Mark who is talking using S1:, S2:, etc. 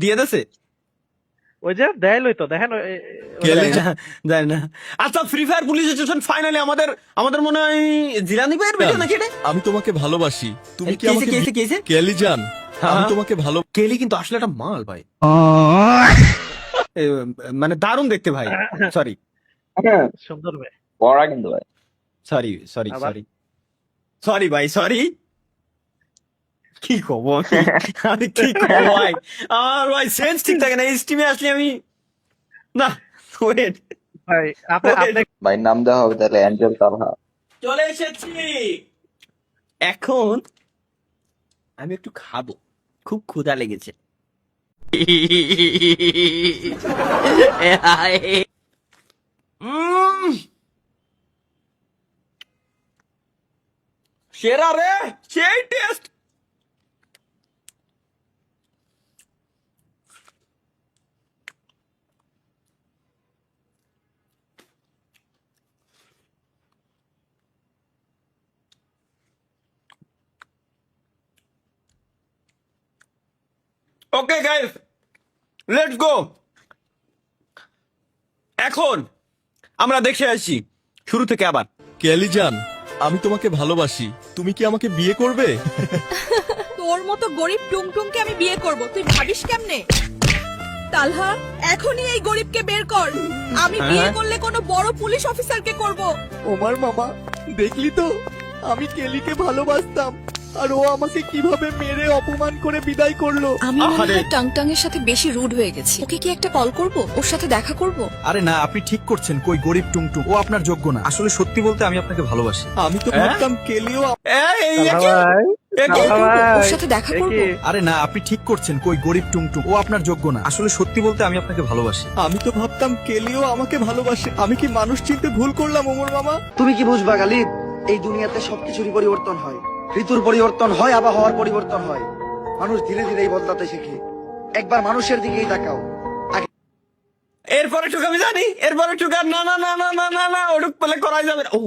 S1: দিয়ে দেছে
S2: ওই যে দেখাইলই তো দেখেন
S1: জানি না। আচ্ছা, free fire police station finally আমাদের মনে হয় জিলানি ভাইয়ের ভিডিও নাকি এটা?
S3: আমি তোমাকে ভালোবাসি, তুমি কি
S1: কেসে
S3: আমাকে
S1: কেসে কেসে
S3: কেলি জান, আমি
S1: হ্যাঁ।
S3: তোমাকে ভালো
S1: কেলি কিন্তু আসলে একটা মাল ভাই, এ, মানে দারুণ দেখতে ভাই। সরি
S2: সুন্দর ভাই।
S4: পড়া কিন্তু ভাই
S1: সরি সরি
S2: আবার?
S1: সরি সরি ভাই সরি। কি কব আমি কি কব ভাই, আমার ভাই সেন্স ঠিক থাকে না এই স্ট্রিমে আসলে আমি না। ওয়েট,
S2: ভাই আপনি
S4: ভাই নাম দেওয়া হবে তাহলে অ্যাঞ্জেল তালহা।
S1: চলে এসেছি। এখন আমি একটু খাবো, খুব ক্ষুধা লেগেছে। উম, সেরা রে, সেই test. Okay guys, let's go. এখন আমরা দেখে আসি শুরু থেকে আবার।
S3: কেলি জান, আমি তোমাকে ভালোবাসি, তুমি কি আমাকে বিয়ে করবে?
S5: তোর মতো গরিব টুংটুংকে আমি বিয়ে করব, তুই ভাবিস কেমনে? তালহা, এখনই এই গরিবকে বের কর। আমি বিয়ে করলে কোনো বড় পুলিশ অফিসারকে করব।
S3: ওমার মামা, দেখলি তো আমি কেলিকে ভালোবাসতাম আর ও আমাকে কিভাবে মেরে অপমান করে বিদায় করলো।
S5: আমি মনে
S1: আহারে।
S5: হয় টাংটাং এর সাথে বেশি রুড হয়ে গেছি। ওকে কি একটা কল করব, ওর সাথে দেখা করব?
S6: আরে না, আপনি ঠিক করছেন। কই গরিব টুংটুং, ও আপনার যোগ্য না। আসলে সত্যি বলতে আমি আপনাকে ভালোবাসি।
S3: আমি তো
S1: হ্যাঁ?
S3: ভাবতাম কেলিও
S2: ভাই
S5: ওর সাথে দেখা করব?
S6: আরে না, আপনি ঠিক করছেন। কই গরিব টুংটুং, ও আপনার যোগ্য না। আসলে সত্যি বলতে আমি আপনাকে ভালোবাসি।
S3: আমি তো ভাবতাম কেলিও আমাকে ভালোবাসে। আমি কি মানুষ চিনতে ভুল করলাম ওমর মামা?
S7: তুমি কি বুঝবা গালিব, এই দুনিয়াতে সবকিছুরই পরিবর্তন হয়। ঋতুর পরিবর্তন হয়, আবহাওয়ার পরিবর্তন হয়। মানুষ ধীরে ধীরেই বদলাতে শেখে। একবার মানুষের দিকেই তাকাও।
S1: এরপরে টুক আমি জানি, এরপরে টুক আর না না না না না না না ওটুক পেলে করাই যাবে না। ও